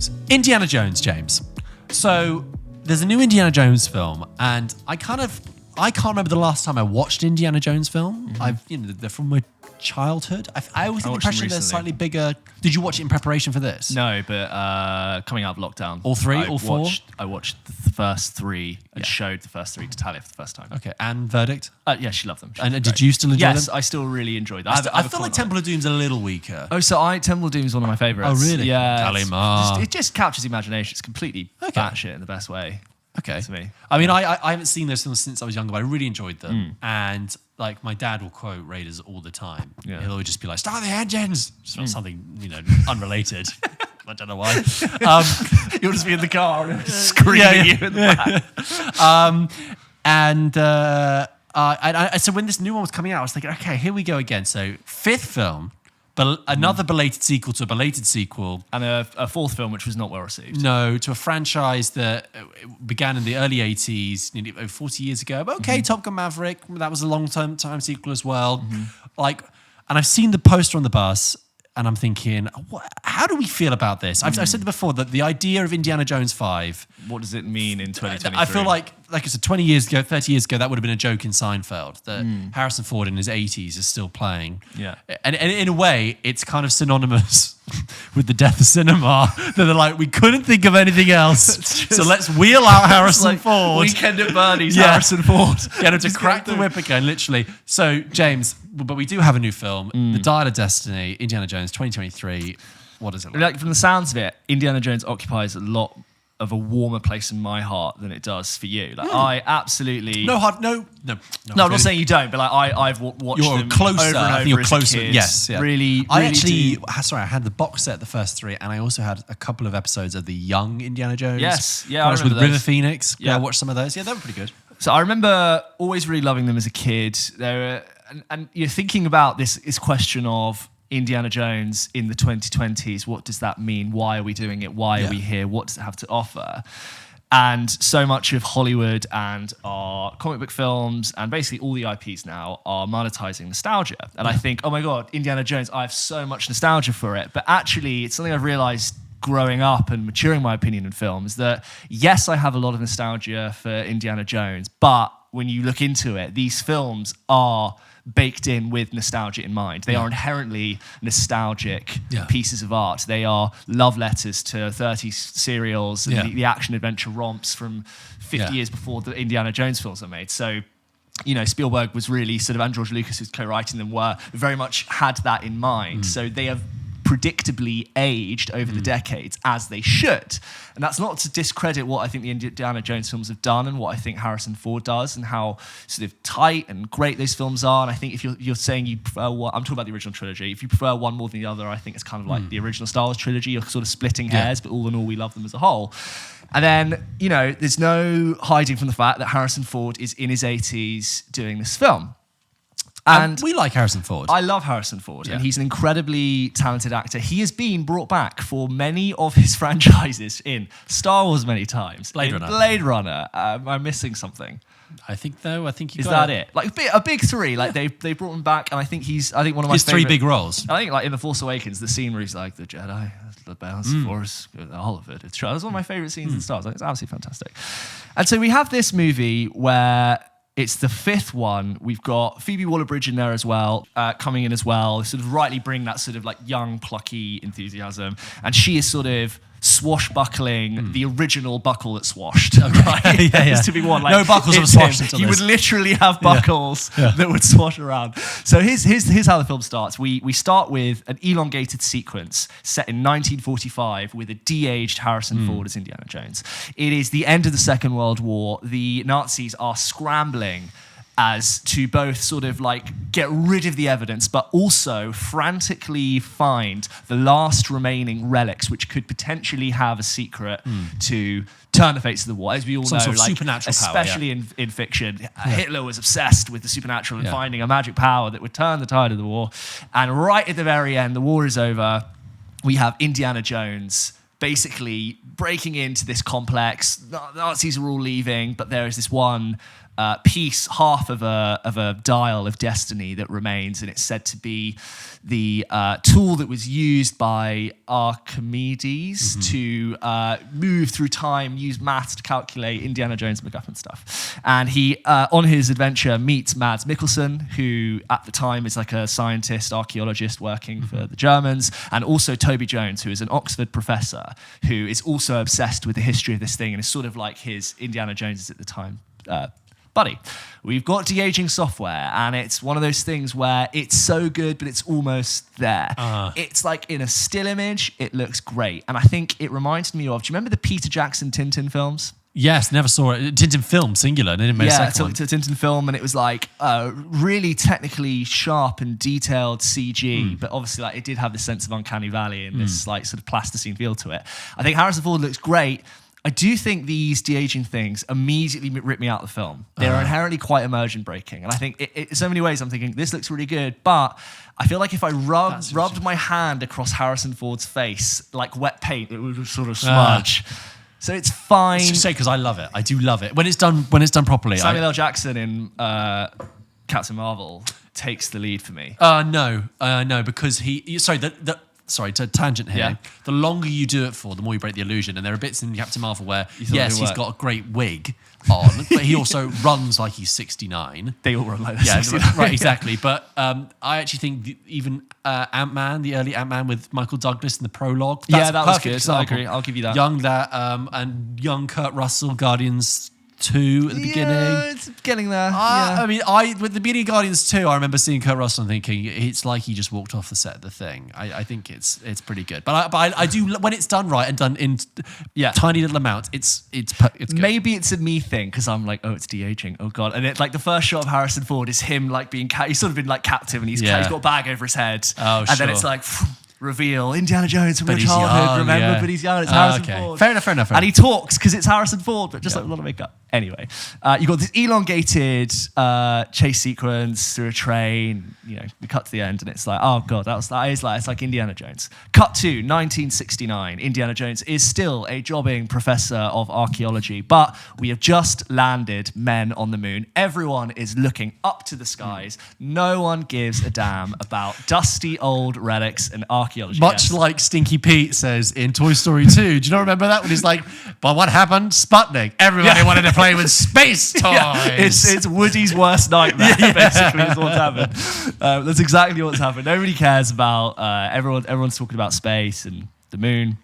Jones. Indiana Jones, James. So there's a new Indiana Jones film, and I can't remember the last time I watched Indiana Jones film. They're from my childhood. I always get the impression they're slightly bigger. Did you watch it in preparation for this? No, but coming out of lockdown. All three? All four? I watched the first three and showed the first three to Talia for the first time. Okay, and verdict? Yeah, she loved them. And did you still enjoy them? Yes, I still really enjoyed them. I feel like Temple of Doom's a little weaker. Oh, so Temple of Doom is one of my favourites. Oh, really? Yeah. Kalima. It just captures the imagination. It's completely batshit in the best way. Okay. To me. I mean, I haven't seen those films since I was younger, but I really enjoyed them. And like my dad will quote Raiders all the time. Yeah. He'll always just be like, "Start the engines!" Something, unrelated. I don't know why. You'll just be in the car and screaming at you in the back. So when this new one was coming out, I was thinking, okay, here we go again. So fifth film, another belated sequel to a belated sequel. And a fourth film which was not well received. No, to a franchise that began in the early 80s, nearly 40 years ago. But okay, Top Gun Maverick, that was a long-time sequel as well. And I've seen the poster on the bus, and I'm thinking, how do we feel about this? I've said it before, that the idea of Indiana Jones 5... What does it mean in 2023? I feel like I said, 20 years ago, 30 years ago, that would have been a joke in Seinfeld, that Harrison Ford in his 80s is still playing. Yeah. And in a way, it's kind of synonymous with the death of cinema. They're like, we couldn't think of anything else, so let's wheel out Harrison Ford. Weekend at Bernie's Harrison Ford. Get him to crack the whip again, literally. So, James, but we do have a new film, The Dial of Destiny, Indiana Jones 2023. What is it like? From the sounds of it, Indiana Jones occupies a lot of a warmer place in my heart than it does for you. I absolutely... No, I'm not saying you don't, but I've watched you're them closer. over and over I think you're as closer. a kid. Yes, yeah. Really, I had the box set, the first three, and I also had a couple of episodes of the young Indiana Jones. Yes, yeah, I I was remember with River those. Phoenix. Yeah. I watched some of those. Yeah, they were pretty good. So I remember always really loving them as a kid. And you're thinking about this question of Indiana Jones in the 2020s. What does that mean? Why are we doing it? Why are we here? What does it have to offer? And so much of Hollywood and our comic book films and basically all the IPs now are monetizing nostalgia. And I think, oh my God, Indiana Jones, I have so much nostalgia for it. But actually, it's something I've realized growing up and maturing my opinion in films that, yes, I have a lot of nostalgia for Indiana Jones, but when you look into it, these films are baked in with nostalgia in mind. They are inherently nostalgic pieces of art. They are love letters to 30s serials and the action-adventure romps from 50 years before the Indiana Jones films are made. So, Spielberg was really and George Lucas, who's co-writing them, were very much had that in mind. So they have predictably aged over the decades, as they should. And that's not to discredit what I think the Indiana Jones films have done and what I think Harrison Ford does and how sort of tight and great those films are. And I think if you're saying you prefer one, I'm talking about the original trilogy, if you prefer one more than the other, I think it's kind of like the original Star Wars trilogy. You're sort of splitting hairs, but all in all, we love them as a whole. And then, there's no hiding from the fact that Harrison Ford is in his 80s doing this film. And we like Harrison Ford. I love Harrison Ford, and he's an incredibly talented actor. He has been brought back for many of his franchises in Star Wars many times. Blade Runner. Blade Runner. Am I missing something? I think you Is got that it? Like a big three. Like they brought him back, and I think one of my his three favorite, big roles. I think like in The Force Awakens, the scene where he's like the Jedi, the balance, the Force, all of it. It's true. That's one of my favorite scenes in Star Wars. It's absolutely fantastic. And so we have this movie where it's the fifth one. We've got Phoebe Waller-Bridge in there as well, coming in as well, sort of rightly bring that sort of like young, plucky enthusiasm. And she is sort of swashbuckling the original buckle that swashed. Right? Used to be one. Like, no buckles have swashed until He this. would literally have buckles that would swash around. So here's how the film starts. We start with an elongated sequence set in 1945 with a de-aged Harrison Ford as Indiana Jones. It is the end of the Second World War. The Nazis are scrambling as to both sort of like get rid of the evidence, but also frantically find the last remaining relics, which could potentially have a secret to turn the face of the war. As we all know, sort of like supernatural especially power, in fiction, Hitler was obsessed with the supernatural and finding a magic power that would turn the tide of the war. And right at the very end, the war is over. We have Indiana Jones basically breaking into this complex. The Nazis are all leaving, but there is this one piece, half of a dial of destiny that remains, and it's said to be the tool that was used by Archimedes to move through time, use maths to calculate Indiana Jones MacGuffin stuff. And he, on his adventure, meets Mads Mikkelsen, who at the time is like a scientist, archaeologist working for the Germans, and also Toby Jones, who is an Oxford professor, who is also obsessed with the history of this thing and is sort of like his Indiana Jones at the time buddy. We've got de-aging software, and it's one of those things where it's so good, but it's almost there. It's like in a still image, it looks great. And I think it reminds me of, do you remember the Peter Jackson Tintin films? Yes, never saw it. Tintin film, singular. They didn't make a second one. It's a Tintin film, and it was like really technically sharp and detailed CG, but obviously like it did have this sense of uncanny valley and this like sort of plasticine feel to it. I think Harrison Ford looks great. I do think these de-aging things immediately rip me out of the film. They're inherently quite immersion breaking. And I think in so many ways I'm thinking, this looks really good, but I feel like if I rubbed my hand across Harrison Ford's face like wet paint, it would sort of smudge. So it's fine. It's just say because I love it. I do love it. When it's done properly. Samuel L. Jackson in Captain Marvel takes the lead for me. No, because sorry, to tangent here. Yeah. The longer you do it for, the more you break the illusion. And there are bits in Captain Marvel where, yes, he's got a great wig on, but he also runs like he's 69. They all run like this. Yeah, right, exactly. But I actually think even Ant-Man, the early Ant-Man with Michael Douglas in the prologue. That's that a was perfect good. example. I agree. I'll give you that. And young Kurt Russell, Guardians 2 at the beginning. It's getting there. I mean, with the beginning of Guardians 2, I remember seeing Kurt Russell and thinking it's like he just walked off the set of the thing. I think it's pretty good, but I do, when it's done right and done in tiny little amounts, it's good. Maybe it's a me thing because I'm like, oh, it's de-aging. Oh god, and it like the first shot of Harrison Ford is him like being he's sort of been like captive and he's got a bag over his head, and then it's like. Reveal Indiana Jones from his childhood, remember? But he's young. It's Harrison Ford. Fair enough. And he talks because it's Harrison Ford, but just like a lot of makeup. Anyway, you got this elongated chase sequence through a train. You know, we cut to the end, and it's like, oh god, it's like Indiana Jones. Cut to 1969. Indiana Jones is still a jobbing professor of archaeology, but we have just landed men on the moon. Everyone is looking up to the skies. No one gives a damn about dusty old relics and archaeology. Much like Stinky Pete says in Toy Story 2. Do you not remember that? When he's like, but what happened? Sputnik. Everybody wanted to play with space toys. It's Woody's worst nightmare, basically, is what's happened. That's exactly what's happened. Nobody cares about, everyone's talking about space and the moon.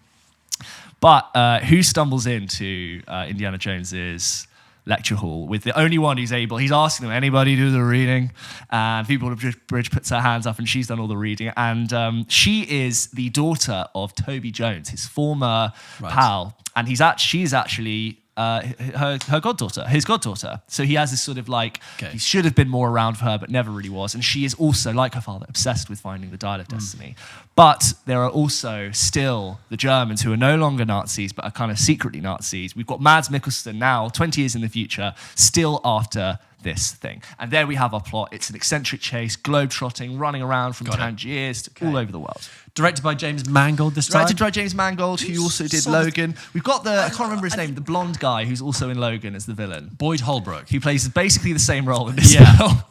But who stumbles into Indiana Jones's lecture hall with the only one who's able, he's asking them, anybody do the reading? And Phoebe Waller-Bridge puts her hands up and she's done all the reading. And she is the daughter of Toby Jones, his former pal. And she's actually her goddaughter, his goddaughter. So he has this sort of like, he should have been more around for her, but never really was. And she is also, like her father, obsessed with finding the Dial of Destiny. But there are also still the Germans who are no longer Nazis, but are kind of secretly Nazis. We've got Mads Mikkelsen now, 20 years in the future, still after this thing. And there we have our plot. It's an eccentric chase, globe-trotting, running around from Tangiers to all over the world. Directed by James Mangold this time. Directed by James Mangold, who also did Logan. We've got I can't remember his name, the blonde guy who's also in Logan as the villain. Boyd Holbrook. Who plays basically the same role in this film.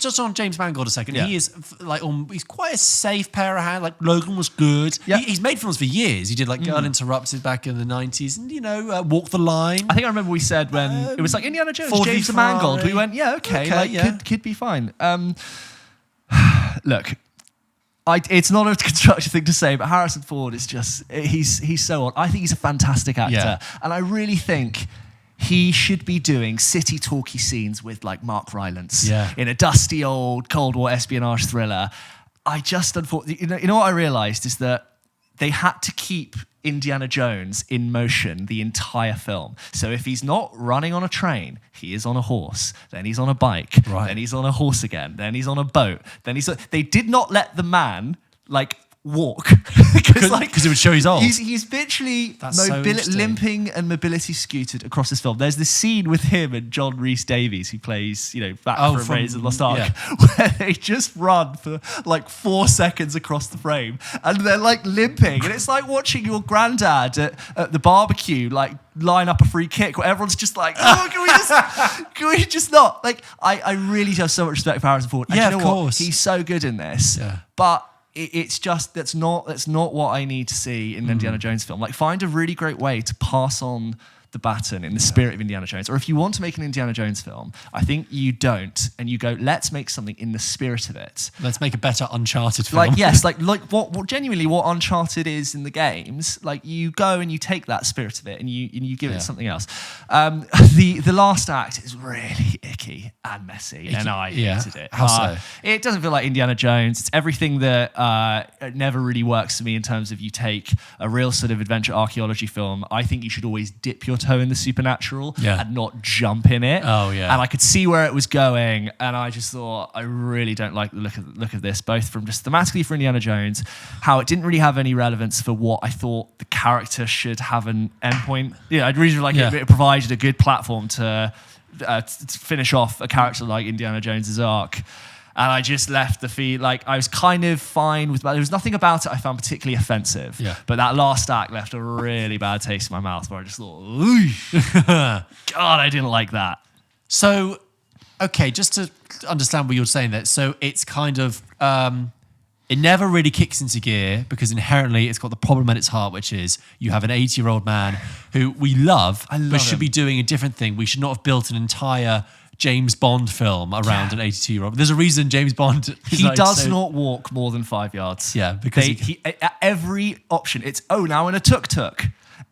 Just on James Mangold a second. He is like, he's quite a safe pair of hands. Like Logan was good. Yeah. He's made films for years. He did like Girl Interrupted back in the 90s and, Walk the Line. I think I remember we said when it was like Indiana Jones, James Mangold. We went, could be fine. Look, it's not a constructive thing to say, but Harrison Ford is just, he's so on. I think he's a fantastic actor. And I really think he should be doing city talky scenes with like Mark Rylance in a dusty old Cold War espionage thriller. I just, unfortunately, you know what I realized is that they had to keep Indiana Jones in motion the entire film. So if he's not running on a train, he is on a horse, then he's on a bike, then he's on a horse again, then he's on a boat, then they did not let the man like walk Because it would show he's old. He's literally interesting. limping and mobility scooted across this film. There's this scene with him and John Rhys Davies, who plays, back from Raiders of the Lost Ark, where they just run for like 4 seconds across the frame, and they're like limping, and it's like watching your granddad at the barbecue, like line up a free kick where everyone's just like, oh, can we just not? Like, I really have so much respect for Harrison Ford. And Yeah, you know of what? course. He's so good in this. Yeah. But it's just that's not what I need to see in an Indiana Jones film. Like, find a really great way to pass on the baton in the spirit of Indiana Jones. Or if you want to make an Indiana Jones film, I think you don't, and you go, let's make something in the spirit of it. Let's make a better Uncharted film. Like, yes, like what genuinely what Uncharted is in the games. Like, you go and you take that spirit of it and you give it something else. The last act is really icky and messy, and I hated it. How so? It doesn't feel like Indiana Jones. It's everything that never really works for me in terms of you take a real sort of adventure archaeology film. I think you should always dip your toe in the supernatural and not jump in it. Oh, yeah. And I could see where it was going, and I just thought, I really don't like the look of this, both from just thematically for Indiana Jones, how it didn't really have any relevance for what I thought the character should have an endpoint. Yeah, I'd really like it provided a good platform to finish off a character like Indiana Jones's arc. And I just left the feed, like, I was kind of fine with, there was nothing about it I found particularly offensive. Yeah. But that last act left a really bad taste in my mouth where I just thought, ooh, God, I didn't like that. So, okay, just to understand what you're saying there. So it's kind of, it never really kicks into gear because inherently it's got the problem at its heart, which is you have an 80-year-old man who we love, but should be doing a different thing. We should not have built an entire James Bond film around an 82-year-old. There's a reason James Bond... He does not walk more than 5 yards. Yeah, because he at every option, it's, now in a tuk-tuk,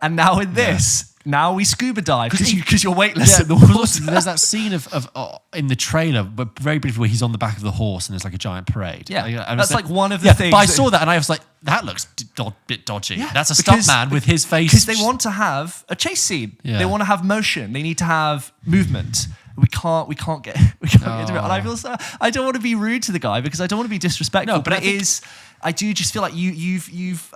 and now in this, now we scuba dive because you're weightless in the water. There's that scene of in the trailer, but very briefly, where he's on the back of the horse and there's like a giant parade. Yeah, that's like one of the things. But I saw that and I was like, that looks a bit dodgy. Yeah, that's a stuntman with his face. Because they want to have a chase scene. Yeah. They want to have motion. They need to have movement. We can't get to it. And I feel so, I don't want to be rude to the guy because I don't want to be disrespectful. No, but I do just feel like you've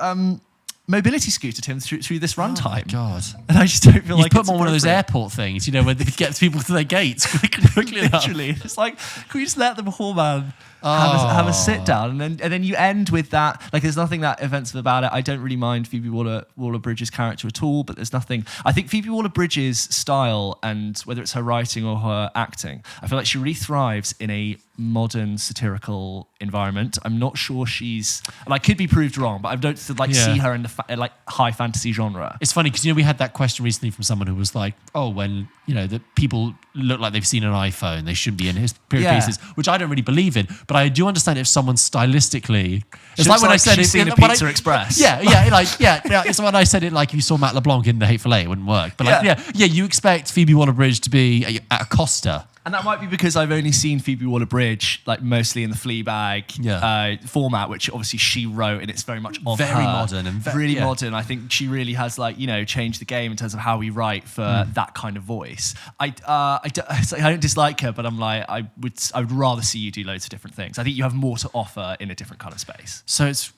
mobility scooted him through this runtime. Oh my God. And I just don't feel like put him on one of those airport things, where they get people to their gates quickly Literally. It's like, can we just let the poor man have a sit down? And then you end with that. Like, there's nothing that offensive about it. I don't really mind Phoebe Waller-Bridge's character at all, but there's nothing. I think Phoebe Waller-Bridge's style, and whether it's her writing or her acting, I feel like she really thrives in a modern satirical environment. I'm not sure and I could be proved wrong, but I don't see her in the high fantasy genre. It's funny because we had that question recently from someone who was like, "Oh, when the people look like they've seen an iPhone, they shouldn't be in his period pieces," which I don't really believe in. But I do understand if someone stylistically, it's like when I said she's seen a Pizza Express. It's when I said it like if you saw Matt LeBlanc in The Hateful Eight, it wouldn't work. But you expect Phoebe Waller-Bridge to be at a Costa. And that might be because I've only seen Phoebe Waller-Bridge like mostly in the Fleabag format, which obviously she wrote, and it's very much of very her. Modern and really modern. I think she really has changed the game in terms of how we write for that kind of voice. I don't dislike her, but I'm like I would rather see you do loads of different things. I think you have more to offer in a different kind of space. So it's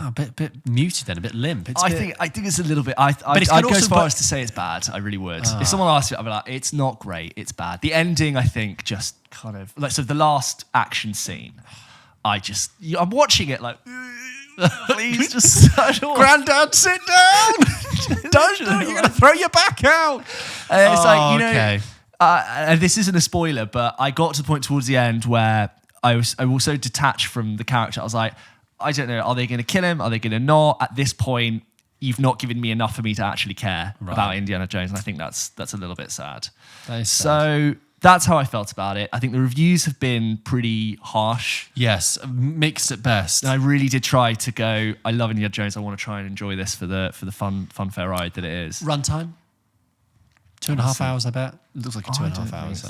a bit muted then, a bit limp. I think it's a little bit. I'd go as far as to say it's bad. I really would. If someone asked me, I'd be like, it's not great. It's bad. The ending, I think, just kind of so the last action scene. I'm watching it like, please just Granddad, sit down. Don't you're gonna throw your back out. It's okay. And this isn't a spoiler, but I got to the point towards the end where I was so detached from the character. I was like, I don't know, are they going to kill him? Are they going to not? At this point, you've not given me enough for me to actually care about Indiana Jones, and I think that's a little bit sad. That is sad. So that's how I felt about it. I think the reviews have been pretty harsh. Yes, mixed at best. And I really did try to go, I love Indiana Jones, I want to try and enjoy this for the fun fair ride that it is. Runtime? 2.5 hours, I bet. It looks like 2.5 hours.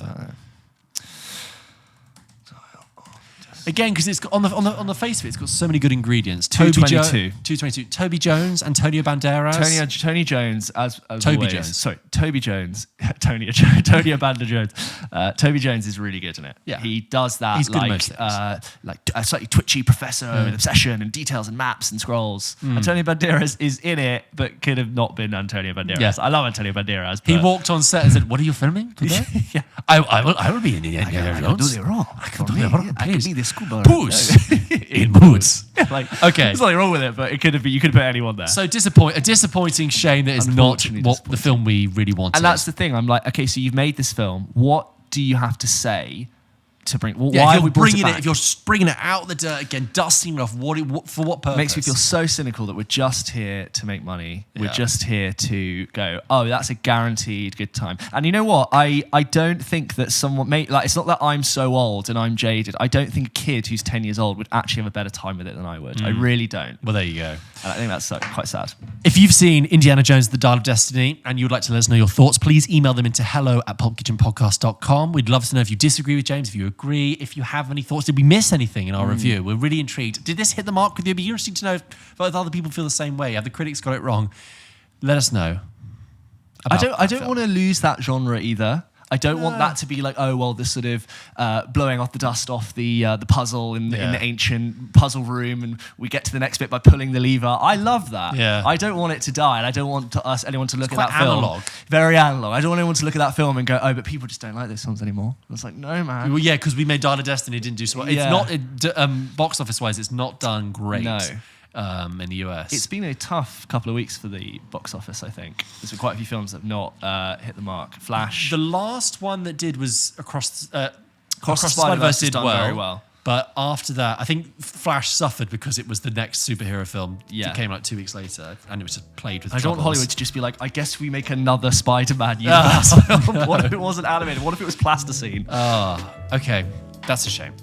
Again, because it's got, on the face of it, it's got so many good ingredients. 222. 222. Toby Jones, Antonio Banderas. Tony Jones, as Toby always. Jones. Sorry, Toby Jones. Tony Banda Jones. Toby Jones is really good in it. Yeah. He does that He's good at most things. like a slightly twitchy professor with obsession and details and maps and scrolls. Antonio Banderas is in it, but could have not been Antonio Banderas. Yeah. I love Antonio Banderas. He walked on set and said, "What are you filming today?" Yeah. I will be in Indiana Jones. do it wrong. I can do it wrong. I can be the scuba. Boots in boots. Like, Okay. there's nothing wrong with it, but it could have been. You could have put anyone there. So a disappointing shame that is not Unfortunately what the film we really wanted. And that's the thing. I'm like, okay, so you've made this film. What do you have to say to bring? Well, Yeah, why if are we you're bringing bringing it? if you're bringing it out of the dirt again, dusting it off, for what purpose? Makes me feel so cynical that we're just here to make money. We're Yeah. just here to go, oh, that's a guaranteed good time. And you know what? I don't think that someone it's not that I'm so old and I'm jaded. I don't think a kid who's 10 years old would actually have a better time with it than I would. I really don't. Well, there you go. And I think that's quite sad. If you've seen Indiana Jones The Dial of Destiny and you would like to let us know your thoughts, please email them into hello@pulpkitchenpodcast.com. We'd love to know if you disagree with James, if you agree, if you have any thoughts. Did we miss anything in our review? We're really intrigued. Did this hit the mark with you? It'd be interesting to know if other people feel the same way. Have the critics got it wrong? Let us know. I don't want to lose that genre either. I don't want that to be like, oh well, this sort of blowing off the dust off the puzzle in the ancient puzzle room, and we get to the next bit by pulling the lever. I love that. Yeah. I don't want it to die, and I don't want anyone to look at quite that film. analog. Very analog. I don't want anyone to look at that film and go, oh, but people just don't like those films anymore. I was like, no, man. Well, yeah, because we made Dial of Destiny didn't do so well. Yeah. It's not box office wise. It's not done great. No. In the US. It's been a tough couple of weeks for the box office, I think. There's been quite a few films that have not hit the mark. Flash. The last one that did was Across the Spider-Verse did done very well. But after that, I think Flash suffered because it was the next superhero film Yeah. that came like 2 weeks later, and it was just played with I don't want troubles. Hollywood to just be like, I guess we make another Spider-Man universe. What if it wasn't animated? What if it was plasticine? Okay, that's a shame.